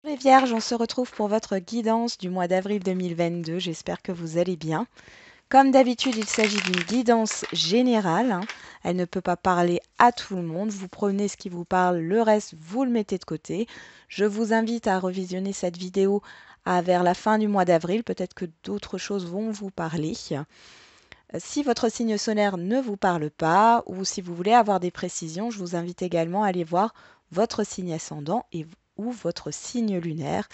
Les Vierges, on se retrouve pour votre guidance du mois d'avril 2022. J'espère que vous allez bien. Comme d'habitude, il s'agit d'une guidance générale, hein. Elle ne peut pas parler à tout le monde. Vous prenez ce qui vous parle, le reste, vous le mettez de côté. Je vous invite à revisionner cette vidéo vers la fin du mois d'avril. Peut-être que d'autres choses vont vous parler. Si votre signe solaire ne vous parle pas ou si vous voulez avoir des précisions, je vous invite également à aller voir votre signe ascendant ou votre signe lunaire.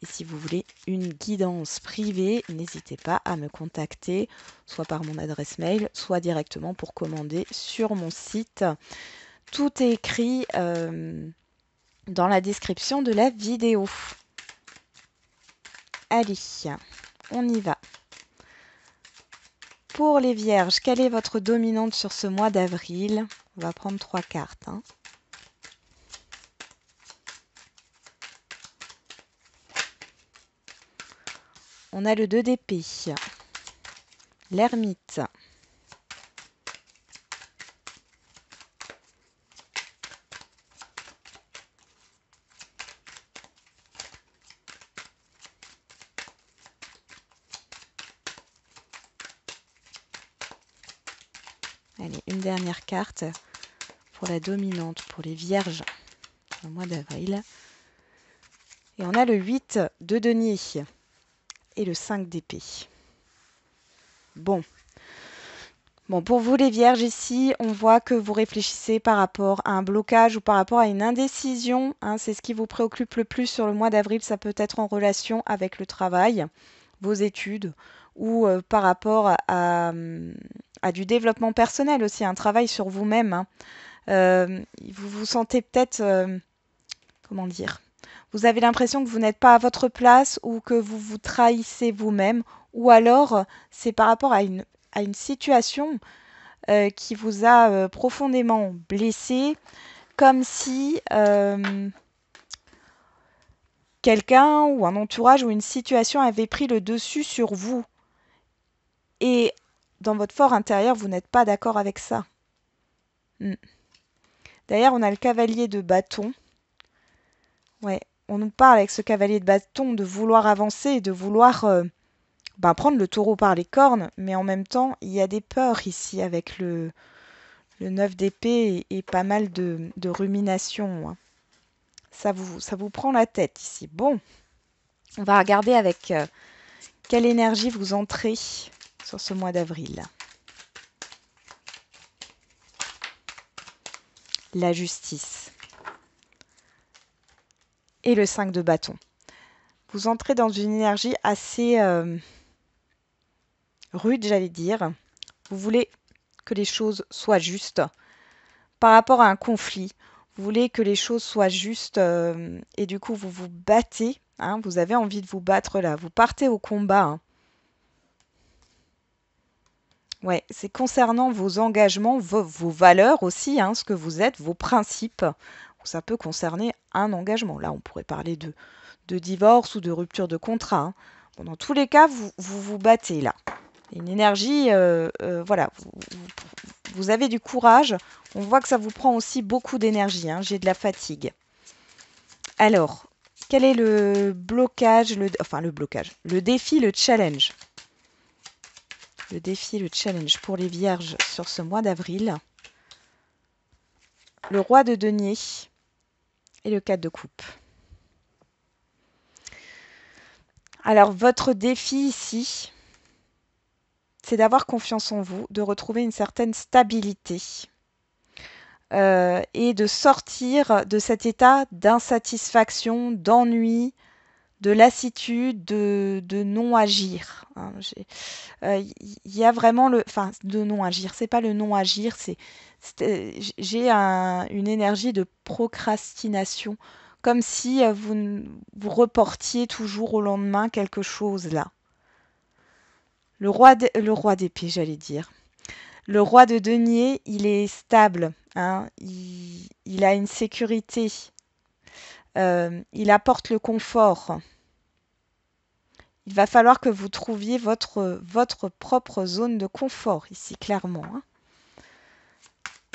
Et si vous voulez une guidance privée, n'hésitez pas à me contacter, soit par mon adresse mail, soit directement pour commander sur mon site. Tout est écrit dans la description de la vidéo. Allez, on y va. Pour les Vierges, quelle est votre dominante sur ce mois d'avril? On va prendre 3 cartes, hein. On a le 2 d'épée, l'ermite, allez, une dernière carte pour la dominante, pour les Vierges, au mois d'avril. Et on a le 8 de denier et le 5 d'épée. Bon, pour vous les Vierges ici, on voit que vous réfléchissez par rapport à un blocage ou par rapport à une indécision, hein. C'est ce qui vous préoccupe le plus sur le mois d'avril. Ça peut être en relation avec le travail, vos études ou par rapport à du développement personnel aussi, un travail sur vous-même, hein. Vous vous sentez peut-être, comment dire, vous avez l'impression que vous n'êtes pas à votre place ou que vous vous trahissez vous-même, ou alors c'est par rapport à une situation qui vous a profondément blessé, comme si quelqu'un ou un entourage ou une situation avait pris le dessus sur vous. Et dans votre fort intérieur, vous n'êtes pas d'accord avec ça. D'ailleurs, on a le cavalier de bâton. Ouais, on nous parle avec ce cavalier de bâton de vouloir avancer et de vouloir prendre le taureau par les cornes, mais en même temps, il y a des peurs ici avec le 9 d'épée et pas mal de ruminations, hein. Ça vous prend la tête ici. Bon, on va regarder avec quelle énergie vous entrez sur ce mois d'avril. La justice et le 5 de bâton. Vous entrez dans une énergie assez rude, j'allais dire. Vous voulez que les choses soient justes par rapport à un conflit. Vous voulez que les choses soient justes et du coup, vous vous battez, hein. Vous avez envie de vous battre là. Vous partez au combat, hein. Ouais, c'est concernant vos engagements, vos valeurs aussi, hein, ce que vous êtes, vos principes. Ça peut concerner un engagement. Là, on pourrait parler de divorce ou de rupture de contrat, hein. Bon, dans tous les cas, vous battez là. Une énergie, voilà, vous avez du courage. On voit que ça vous prend aussi beaucoup d'énergie, hein. J'ai de la fatigue. Alors, quel est le blocage, le défi, le challenge? Le défi, le challenge pour les Vierges sur ce mois d'avril. Le roi de denier et le 4 de coupe. Alors, votre défi ici, c'est d'avoir confiance en vous, de retrouver une certaine stabilité et de sortir de cet état d'insatisfaction, d'ennui, de lassitude, de non-agir, hein. Y a vraiment de non-agir. C'est pas le non-agir, j'ai une énergie de procrastination, comme si vous reportiez toujours au lendemain quelque chose là. Le roi d'épée, j'allais dire. Le roi de denier, il est stable, hein. Il a une sécurité. Il apporte le confort. Il va falloir que vous trouviez votre propre zone de confort ici, clairement, hein.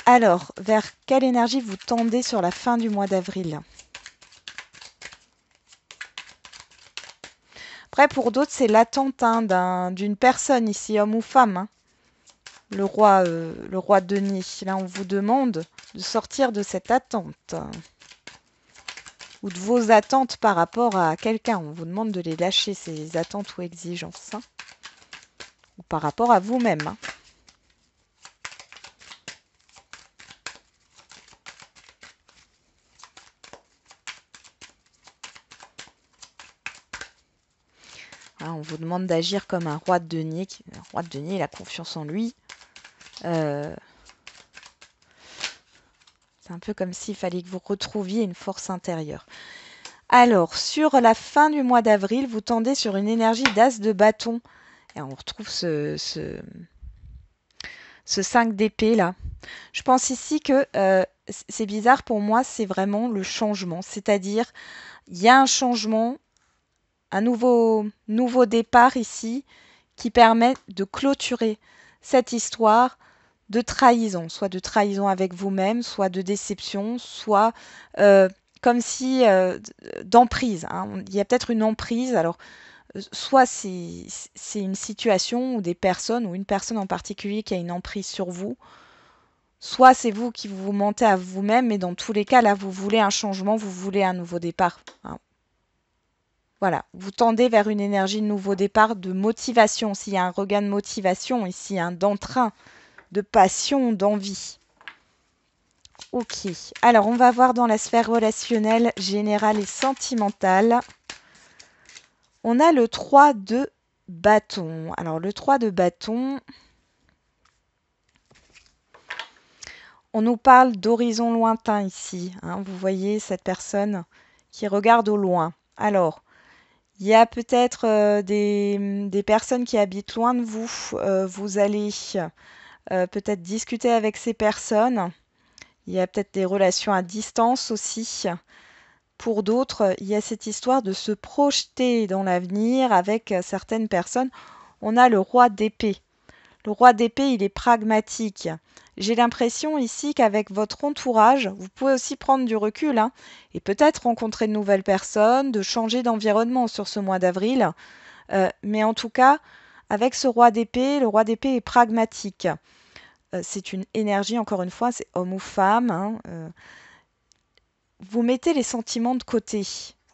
Alors, vers quelle énergie vous tendez sur la fin du mois d'avril? Après, pour d'autres, c'est l'attente d'une personne ici, homme ou femme. Hein. Le roi de denier. Là, on vous demande de sortir de cette attente. Ou de vos attentes par rapport à quelqu'un. On vous demande de les lâcher, ces attentes ou exigences. Hein. Ou par rapport à vous-même. Hein. Hein, on vous demande d'agir comme un roi de denier. Un roi de denier, il a confiance en lui. C'est un peu comme s'il fallait que vous retrouviez une force intérieure. Alors, sur la fin du mois d'avril, vous tendez sur une énergie d'as de bâton. Et on retrouve ce 5 d'épée là. Je pense ici que c'est bizarre pour moi, c'est vraiment le changement. C'est-à-dire, il y a un changement, un nouveau départ ici qui permet de clôturer cette histoire de trahison, soit de trahison avec vous-même, soit de déception, soit comme si d'emprise. Hein. Il y a peut-être une emprise. Alors, soit c'est une situation ou des personnes, ou une personne en particulier qui a une emprise sur vous, soit c'est vous qui vous mentez à vous-même, mais dans tous les cas, là, vous voulez un changement, vous voulez un nouveau départ. Hein. Voilà, vous tendez vers une énergie de nouveau départ, de motivation. S'il y a un regain de motivation ici, hein, d'entrain, de passion, d'envie. Ok, alors on va voir dans la sphère relationnelle, générale et sentimentale. On a le 3 de bâton. Alors le 3 de bâton, on nous parle d'horizon lointain ici. Hein, vous voyez cette personne qui regarde au loin. Alors, il y a peut-être des personnes qui habitent loin de vous. Vous allez peut-être discuter avec ces personnes. Il y a peut-être des relations à distance aussi. Pour d'autres, il y a cette histoire de se projeter dans l'avenir avec certaines personnes. On a le roi d'épée. Le roi d'épée, il est pragmatique. J'ai l'impression ici qu'avec votre entourage, vous pouvez aussi prendre du recul hein, et peut-être rencontrer de nouvelles personnes, de changer d'environnement sur ce mois d'avril. Mais en tout cas, avec ce roi d'épée, le roi d'épée est pragmatique. C'est une énergie, encore une fois, c'est homme ou femme. Hein, vous mettez les sentiments de côté.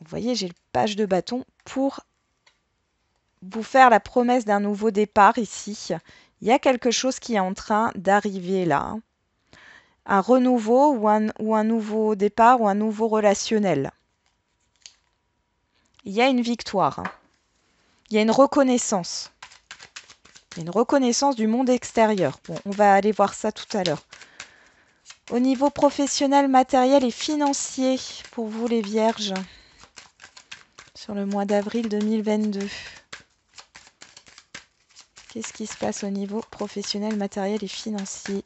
Vous voyez, j'ai le page de bâton pour vous faire la promesse d'un nouveau départ ici. Il y a quelque chose qui est en train d'arriver là. Un renouveau ou un nouveau départ ou un nouveau relationnel. Il y a une victoire. Hein. Il y a une reconnaissance. Il y a une reconnaissance du monde extérieur. Bon, on va aller voir ça tout à l'heure. Au niveau professionnel, matériel et financier, pour vous les vierges, sur le mois d'avril 2022. Qu'est-ce qui se passe au niveau professionnel, matériel et financier?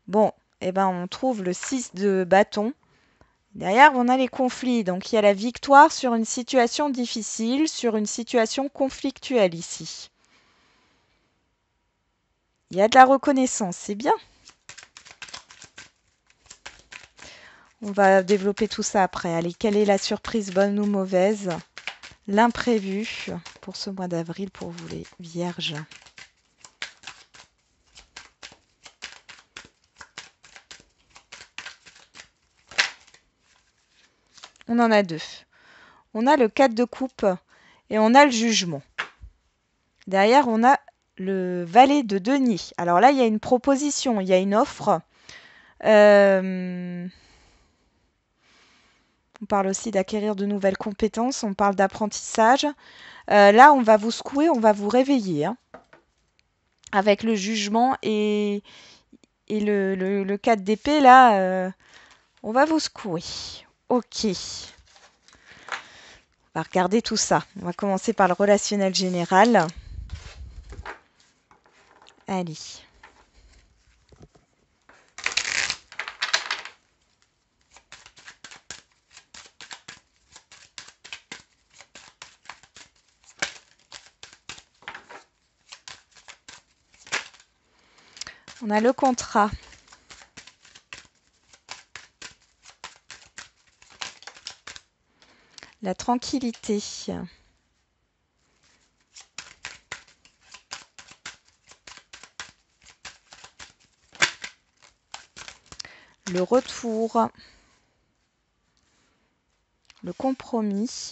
Bon, eh ben on trouve le 6 de bâton. Derrière, on a les conflits. Donc, il y a la victoire sur une situation difficile, sur une situation conflictuelle ici. Il y a de la reconnaissance, c'est bien. On va développer tout ça après. Allez, quelle est la surprise, bonne ou mauvaise? L'imprévu pour ce mois d'avril pour vous les vierges. On en a deux. On a le 4 de coupe et on a le jugement. Derrière, on a le valet de denier. Alors là, il y a une proposition, il y a une offre. On parle aussi d'acquérir de nouvelles compétences, on parle d'apprentissage. Là, on va vous secouer, on va vous réveiller. Hein, avec le jugement et le 4 d'épée, là, on va vous secouer. Ok. On va regarder tout ça. On va commencer par le relationnel général. Allez. On a le contrat. La tranquillité. Le retour. Le compromis.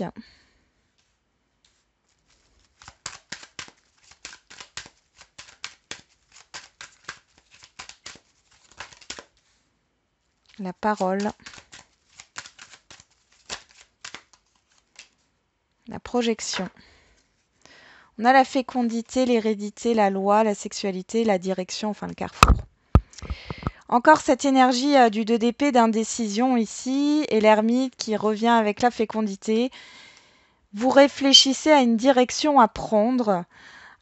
La parole. La projection. On a la fécondité, l'hérédité, la loi, la sexualité, la direction, enfin le carrefour. Encore cette énergie du 2 d'épée d'indécision ici, et l'ermite qui revient avec la fécondité. Vous réfléchissez à une direction à prendre.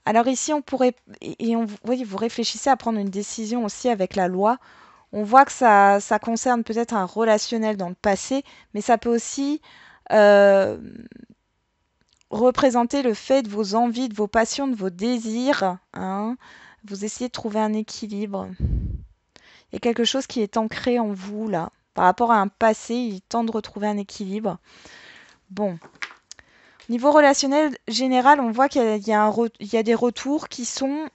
Alors ici, on pourrait... oui, vous réfléchissez à prendre une décision aussi avec la loi. On voit que ça concerne peut-être un relationnel dans le passé, mais ça peut aussi représenter le fait de vos envies, de vos passions, de vos désirs. Hein. Vous essayez de trouver un équilibre. Il y a quelque chose qui est ancré en vous, là. Par rapport à un passé, il est temps de retrouver un équilibre. Bon. Niveau relationnel général, on voit qu'il y a des retours qui sont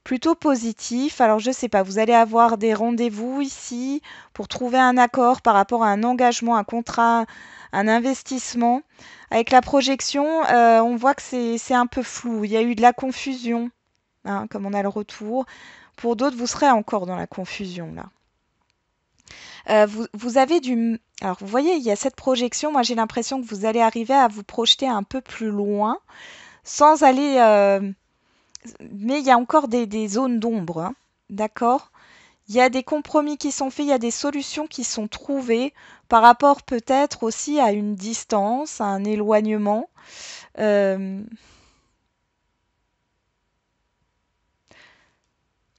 plutôt positifs. Alors, je ne sais pas, vous allez avoir des rendez-vous ici pour trouver un accord par rapport à un engagement, un contrat, un investissement. Avec la projection, on voit que c'est un peu flou. Il y a eu de la confusion, hein, comme on a le retour. Pour d'autres, vous serez encore dans la confusion, là. Vous avez du... Alors, vous voyez, il y a cette projection. Moi, j'ai l'impression que vous allez arriver à vous projeter un peu plus loin, sans aller... Mais il y a encore des zones d'ombre, hein, d'accord? Il y a des compromis qui sont faits, il y a des solutions qui sont trouvées par rapport peut-être aussi à une distance, à un éloignement. Il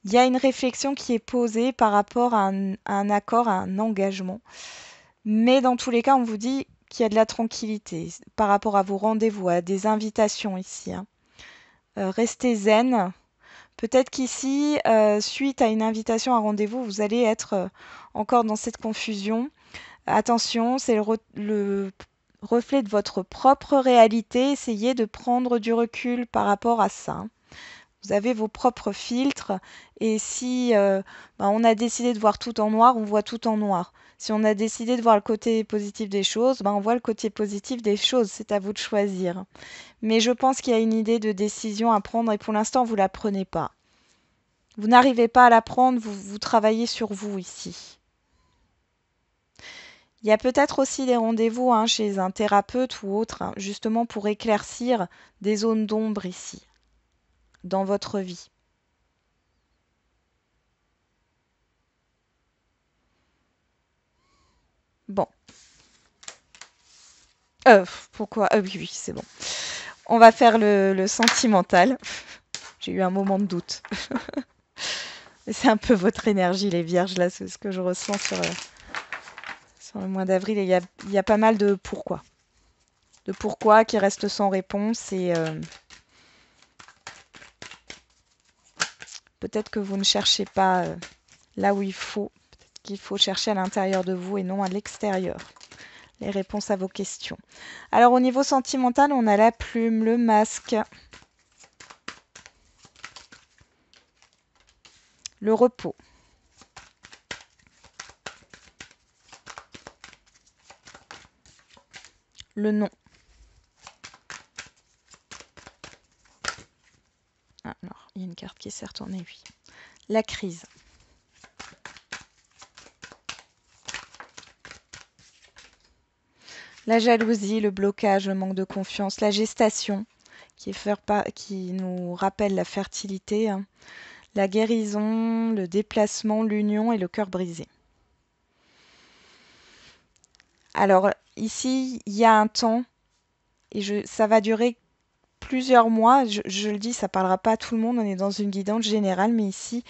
y a une réflexion qui est posée par rapport à un accord, à un engagement. Mais dans tous les cas, on vous dit qu'il y a de la tranquillité par rapport à vos rendez-vous, à des invitations ici. Hein. Restez zen. Peut-être qu'ici, suite à une invitation à rendez-vous, vous allez être encore dans cette confusion. Attention, c'est le reflet de votre propre réalité. Essayez de prendre du recul par rapport à ça. Vous avez vos propres filtres et si on a décidé de voir tout en noir, on voit tout en noir. Si on a décidé de voir le côté positif des choses, on voit le côté positif des choses. C'est à vous de choisir. Mais je pense qu'il y a une idée de décision à prendre et pour l'instant, vous ne la prenez pas. Vous n'arrivez pas à la prendre, vous travaillez sur vous ici. Il y a peut-être aussi des rendez-vous chez un thérapeute ou autre, justement pour éclaircir des zones d'ombre ici, dans votre vie. Bon. Pourquoi? Oui, oui, c'est bon. On va faire le sentimental. J'ai eu un moment de doute. C'est un peu votre énergie, les vierges, là, c'est ce que je ressens sur le mois d'avril. Il y a pas mal de pourquoi. De pourquoi qui restent sans réponse et peut-être que vous ne cherchez pas là où il faut. Peut-être qu'il faut chercher à l'intérieur de vous et non à l'extérieur. Les réponses à vos questions. Alors au niveau sentimental, on a la plume, le masque, le repos. Le non. Ah, alors, il y a une carte qui s'est retournée, oui. La crise. La jalousie, le blocage, le manque de confiance, la gestation, qui nous rappelle la fertilité, hein. La guérison, le déplacement, l'union et le cœur brisé. Alors, ici, il y a un temps, et ça va durer plusieurs mois. Je le dis, ça ne parlera pas à tout le monde, on est dans une guidance générale, mais ici,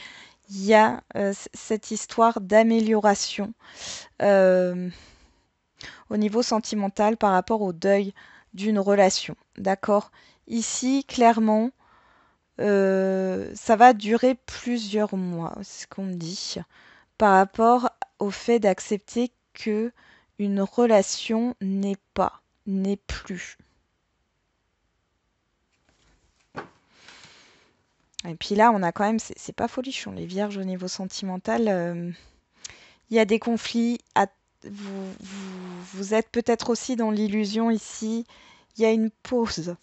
il y a cette histoire d'amélioration au niveau sentimental par rapport au deuil d'une relation. D'accord? Ici, clairement, ça va durer plusieurs mois, c'est ce qu'on me dit, par rapport au fait d'accepter que une relation n'est plus. Et puis là, on a quand même, c'est pas folichon, les vierges au niveau sentimental. Il y a des conflits. Vous êtes peut-être aussi dans l'illusion ici. Il y a une pause.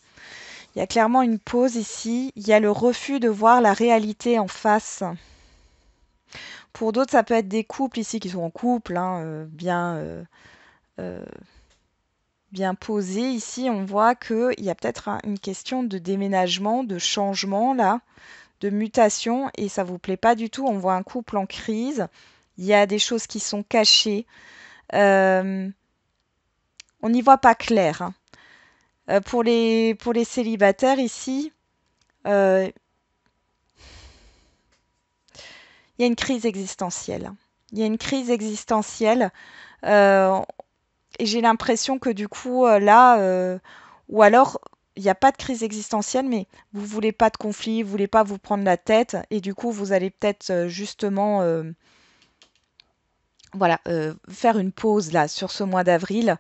Il y a clairement une pause ici. Il y a le refus de voir la réalité en face. Pour d'autres, ça peut être des couples ici qui sont en couple, hein, bien posés. Ici, on voit qu'il y a peut-être une question de déménagement, de changement là, de mutation, et ça vous plaît pas du tout. On voit un couple en crise. Il y a des choses qui sont cachées. On n'y voit pas clair, hein. Pour les célibataires ici, il y a une crise existentielle. Il y a une crise existentielle. Et j'ai l'impression que du coup, là, ou alors, il n'y a pas de crise existentielle, mais vous voulez pas de conflit, vous voulez pas vous prendre la tête, et du coup, vous allez peut-être justement, voilà, faire une pause là sur ce mois d'avril,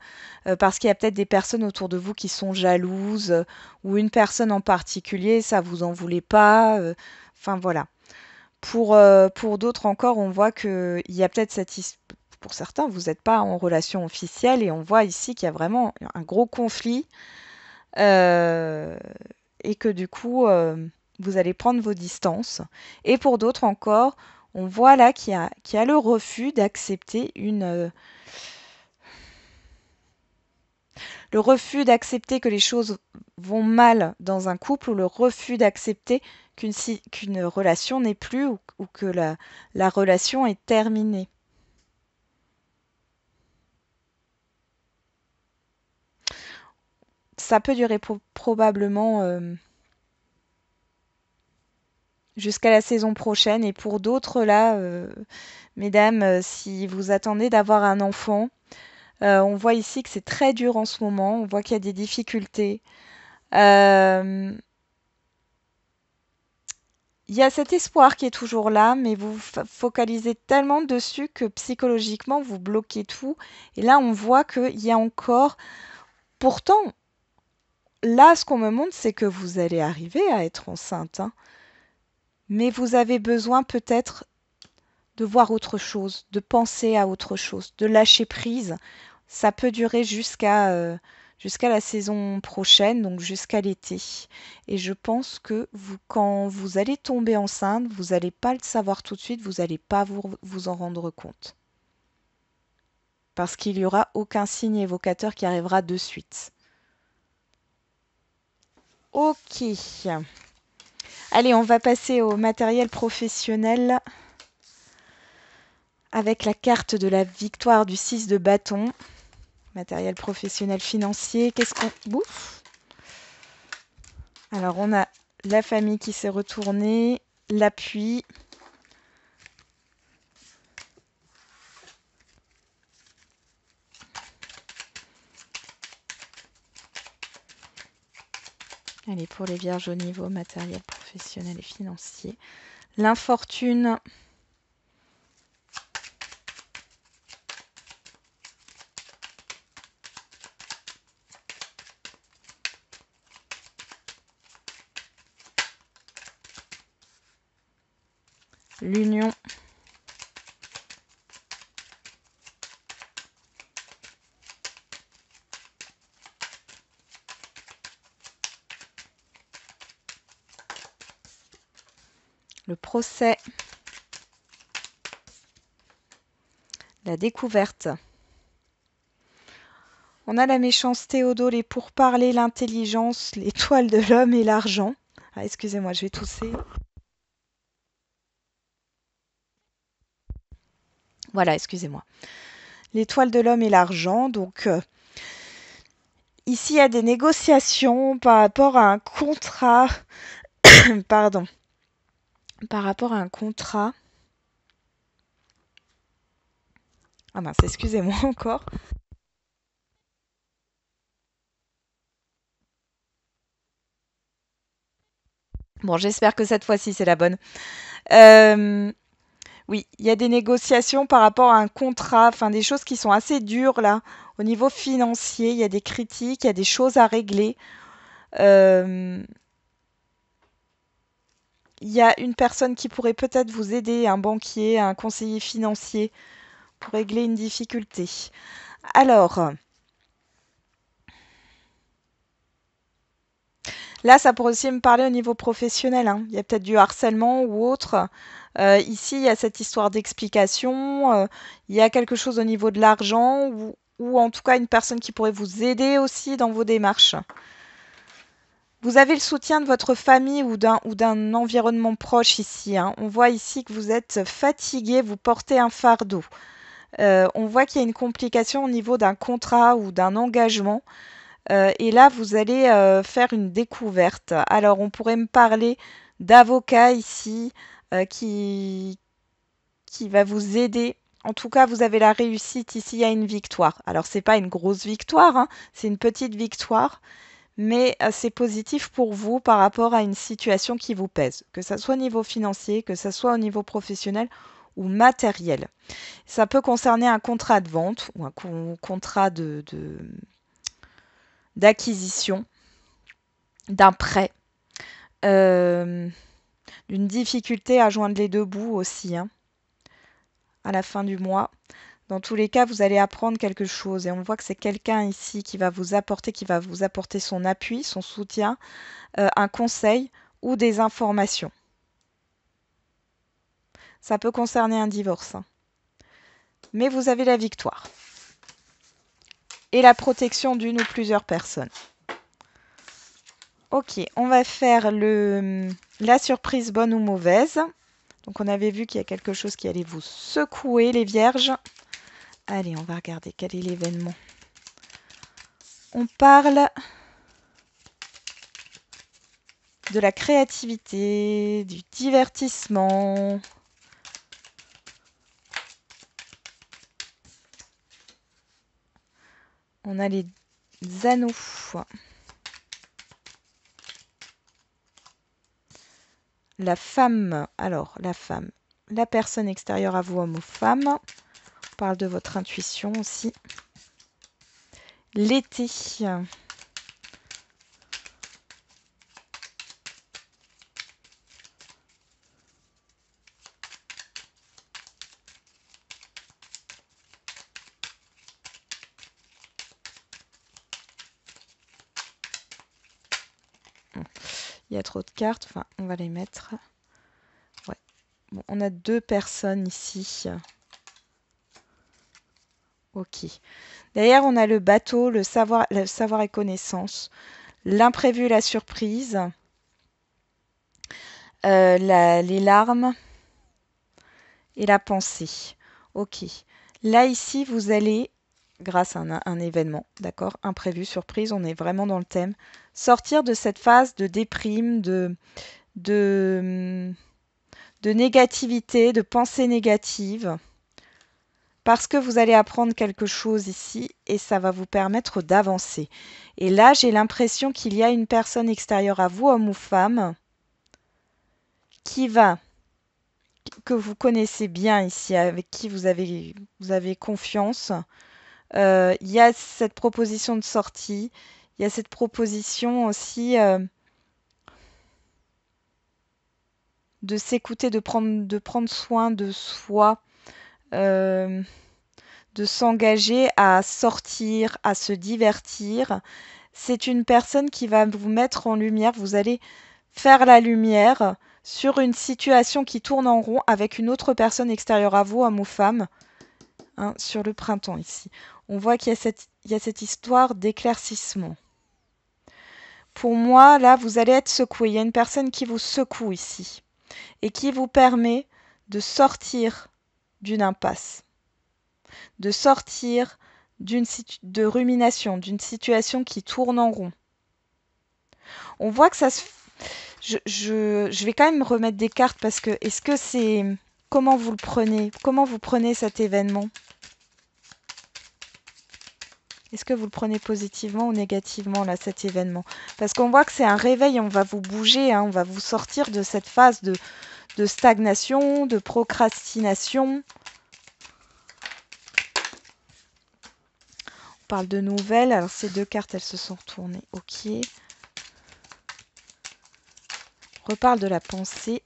parce qu'il y a peut-être des personnes autour de vous qui sont jalouses, ou une personne en particulier, ça vous en voulez pas. Enfin voilà. Pour d'autres encore, on voit qu'il y a peut-être pour certains, vous n'êtes pas en relation officielle et on voit ici qu'il y a vraiment un gros conflit et que du coup, vous allez prendre vos distances. Et pour d'autres encore, on voit là qu'il y a le refus d'accepter le refus d'accepter que les choses vont mal dans un couple ou le refus d'accepter qu'une relation n'est plus ou que la relation est terminée. Ça peut durer probablement jusqu'à la saison prochaine. Et pour d'autres, là, mesdames, si vous attendez d'avoir un enfant, on voit ici que c'est très dur en ce moment. On voit qu'il y a des difficultés. Il y a cet espoir qui est toujours là, mais vous focalisez tellement dessus que psychologiquement, vous bloquez tout. Et là, on voit qu'il y a encore... Pourtant, là, ce qu'on me montre, c'est que vous allez arriver à être enceinte, hein. Mais vous avez besoin peut-être de voir autre chose, de penser à autre chose, de lâcher prise. Ça peut durer jusqu'à la saison prochaine, donc jusqu'à l'été. Et je pense que quand vous allez tomber enceinte, vous n'allez pas le savoir tout de suite, vous n'allez pas vous en rendre compte. Parce qu'il n'y aura aucun signe évocateur qui arrivera de suite. Ok. Allez, on va passer au matériel professionnel avec la carte de la victoire du 6 de bâton. Matériel professionnel financier. Qu'est-ce qu'on bouffe? Alors, on a la famille qui s'est retournée, l'appui. Allez, pour les vierges au niveau matériel professionnel et financier. L'infortune. L'union. Le procès. La découverte. On a la méchanceté au dos, les pourparlers, l'intelligence, l'étoile de l'homme et l'argent. Ah, excusez-moi, je vais tousser. Voilà, excusez-moi. L'étoile de l'homme et l'argent. Donc, ici, il y a des négociations par rapport à un contrat. Pardon. Par rapport à un contrat. Ah mince, excusez-moi encore. Bon, j'espère que cette fois-ci, c'est la bonne. Oui, il y a des négociations par rapport à un contrat, enfin des choses qui sont assez dures là. Au niveau financier, il y a des critiques, il y a des choses à régler. Euh, il y a une personne qui pourrait peut-être vous aider, un banquier, un conseiller financier, pour régler une difficulté. Alors, là, ça pourrait aussi me parler au niveau professionnel, hein. Il y a peut-être du harcèlement ou autre. Ici, il y a cette histoire d'explication. Il y a quelque chose au niveau de l'argent ou en tout cas une personne qui pourrait vous aider aussi dans vos démarches. Vous avez le soutien de votre famille ou d'un environnement proche ici, hein. On voit ici que vous êtes fatigué, vous portez un fardeau. On voit qu'il y a une complication au niveau d'un contrat ou d'un engagement. Et là, vous allez faire une découverte. Alors, on pourrait me parler d'avocat ici qui va vous aider. En tout cas, vous avez la réussite ici, il y a une victoire. Alors, c'est pas une grosse victoire, hein, c'est une petite victoire, mais c'est positif pour vous par rapport à une situation qui vous pèse, que ce soit au niveau financier, que ce soit au niveau professionnel ou matériel. Ça peut concerner un contrat de vente ou un contrat d'acquisition, d'un prêt, d'une difficulté à joindre les deux bouts aussi, hein, à la fin du mois. Dans tous les cas, vous allez apprendre quelque chose et on voit que c'est quelqu'un ici qui va vous apporter son appui, son soutien, un conseil ou des informations. Ça peut concerner un divorce, hein. Mais vous avez la victoire et la protection d'une ou plusieurs personnes. Ok, on va faire la surprise bonne ou mauvaise. Donc on avait vu qu'il y a quelque chose qui allait vous secouer, les vierges. Allez, on va regarder quel est l'événement. On parle de la créativité, du divertissement. On a les anneaux. La femme, alors la femme, la personne extérieure à vous, homme ou femme. On parle de votre intuition aussi. L'été. Il y a trop de cartes, enfin on va les mettre. Ouais. Bon, on a deux personnes ici. Ok. Derrière, on a le bateau, le savoir et connaissance, l'imprévu et la surprise, les larmes et la pensée. Ok. Là, ici, vous allez, grâce à un événement, d'accord, imprévu, surprise, on est vraiment dans le thème, sortir de cette phase de déprime, de négativité, de pensée négative. Parce que vous allez apprendre quelque chose ici et ça va vous permettre d'avancer. Et là, j'ai l'impression qu'il y a une personne extérieure à vous, homme ou femme, que vous connaissez bien ici, avec qui vous avez confiance. Il y a cette proposition de sortie, il y a cette proposition aussi de s'écouter, de prendre soin de soi. De s'engager à sortir, à se divertir. C'est une personne qui va vous mettre en lumière. Vous allez faire la lumière sur une situation qui tourne en rond avec une autre personne extérieure à vous, homme ou femme, hein, sur le printemps ici. On voit qu'il y a cette histoire d'éclaircissement. Pour moi, là, vous allez être secoué. Il y a une personne qui vous secoue ici et qui vous permet de d'une impasse. De sortir de rumination, d'une situation qui tourne en rond. On voit que ça se... Je vais quand même remettre des cartes parce que est-ce que c'est... Comment vous le prenez? Comment vous prenez cet événement? Est-ce que vous le prenez positivement ou négativement, là, cet événement? Parce qu'on voit que c'est un réveil, on va vous bouger, hein, on va vous sortir de cette phase de stagnation, de procrastination. On parle de nouvelles. Alors, ces deux cartes, elles se sont retournées. Ok. On reparle de la pensée,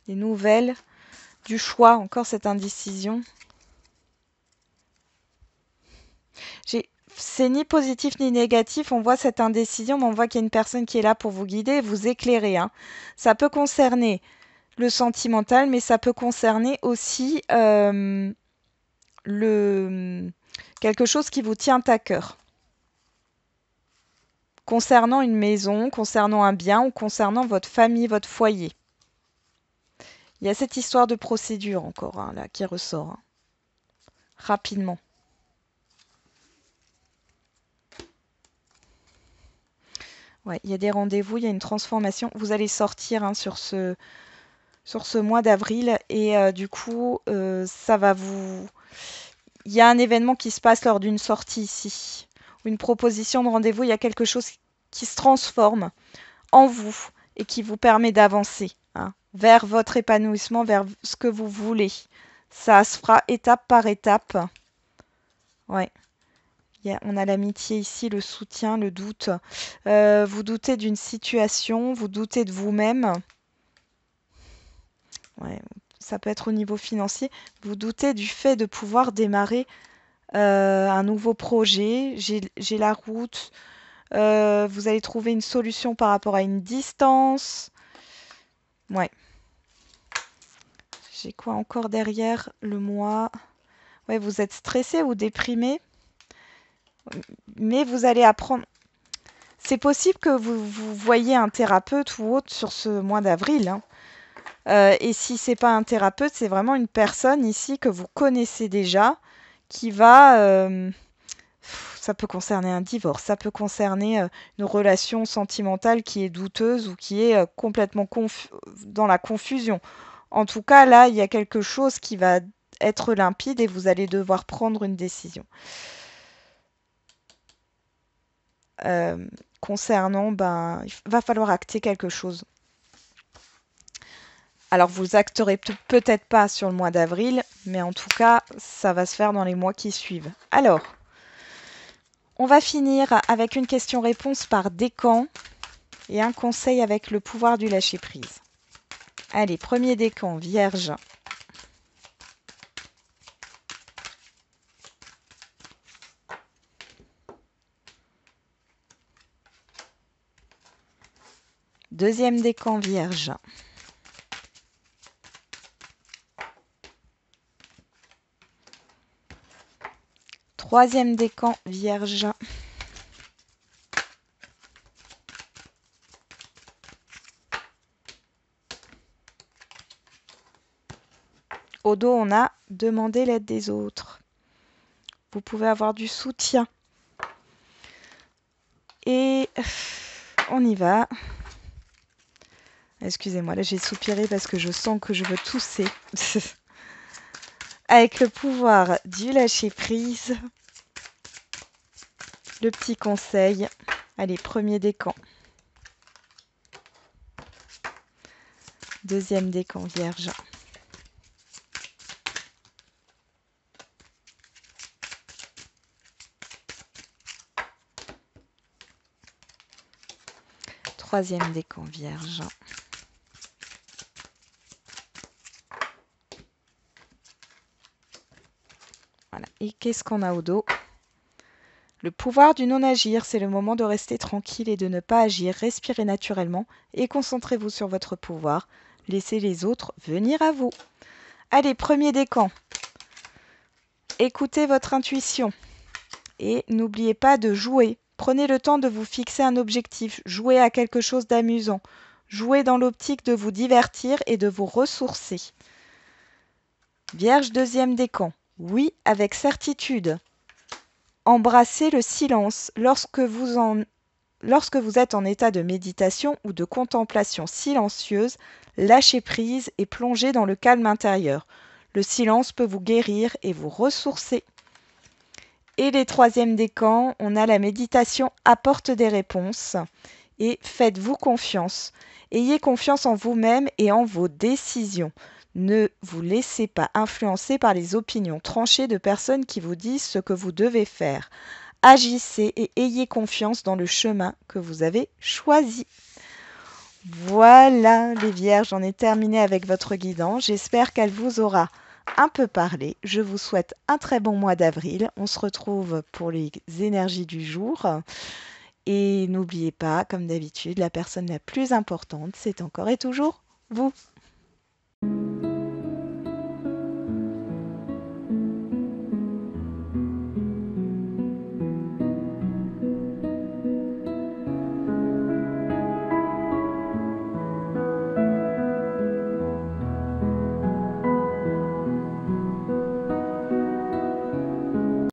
des nouvelles, du choix, encore cette indécision. C'est ni positif ni négatif, on voit cette indécision, mais on voit qu'il y a une personne qui est là pour vous guider et vous éclairer. Hein. Ça peut concerner le sentimental, mais ça peut concerner aussi quelque chose qui vous tient à cœur. Concernant une maison, concernant un bien ou concernant votre famille, votre foyer. Il y a cette histoire de procédure encore, hein, là, qui ressort. Hein. Rapidement. Ouais, il y a des rendez-vous, il y a une transformation. Vous allez sortir hein, sur ce mois d'avril et du coup, ça va vous... Il y a un événement qui se passe lors d'une sortie ici. Une proposition de rendez-vous, il y a quelque chose qui se transforme en vous et qui vous permet d'avancer hein, vers votre épanouissement, vers ce que vous voulez. Ça se fera étape par étape. Ouais. On a l'amitié ici, le soutien, le doute. Vous doutez d'une situation, vous doutez de vous-même. Ouais, ça peut être au niveau financier. Vous doutez du fait de pouvoir démarrer un nouveau projet. J'ai la route. Vous allez trouver une solution par rapport à une distance. Ouais. J'ai quoi encore derrière le mois? Ouais, vous êtes stressé ou déprimé. Mais vous allez apprendre. C'est possible que vous voyez un thérapeute ou autre sur ce mois d'avril. Hein. Et si c'est pas un thérapeute, c'est vraiment une personne ici que vous connaissez déjà qui va... ça peut concerner un divorce, ça peut concerner une relation sentimentale qui est douteuse ou qui est complètement dans la confusion. En tout cas, là, il y a quelque chose qui va être limpide et vous allez devoir prendre une décision. Concernant, il va falloir acter quelque chose. Alors, vous acterez peut-être pas sur le mois d'avril, mais en tout cas, ça va se faire dans les mois qui suivent. Alors, on va finir avec une question-réponse par décan et un conseil avec le pouvoir du lâcher-prise. Allez, premier décan, Vierge. Deuxième décan, Vierge. Troisième décan, Vierge. Au dos, on a demandé l'aide des autres. Vous pouvez avoir du soutien. Et on y va. Excusez-moi, là j'ai soupiré parce que je sens que je veux tousser. Avec le pouvoir du lâcher-prise, le petit conseil. Allez, premier décan. Deuxième décan, Vierge. Troisième décan, Vierge. Voilà. Et qu'est-ce qu'on a au dos? Le pouvoir du non-agir, c'est le moment de rester tranquille et de ne pas agir. Respirez naturellement et concentrez-vous sur votre pouvoir. Laissez les autres venir à vous. Allez, premier décan. Écoutez votre intuition et n'oubliez pas de jouer. Prenez le temps de vous fixer un objectif. Jouez à quelque chose d'amusant. Jouez dans l'optique de vous divertir et de vous ressourcer. Vierge, deuxième décan. Oui, avec certitude. Embrassez le silence lorsque vous êtes en état de méditation ou de contemplation silencieuse. Lâchez prise et plongez dans le calme intérieur. Le silence peut vous guérir et vous ressourcer. Et les troisièmes décans, on a la méditation apporte des réponses et faites-vous confiance. Ayez confiance en vous-même et en vos décisions. Ne vous laissez pas influencer par les opinions tranchées de personnes qui vous disent ce que vous devez faire. Agissez et ayez confiance dans le chemin que vous avez choisi. Voilà les Vierges, j'en ai terminé avec votre guidance. J'espère qu'elle vous aura un peu parlé. Je vous souhaite un très bon mois d'avril. On se retrouve pour les énergies du jour. Et n'oubliez pas, comme d'habitude, la personne la plus importante, c'est encore et toujours vous.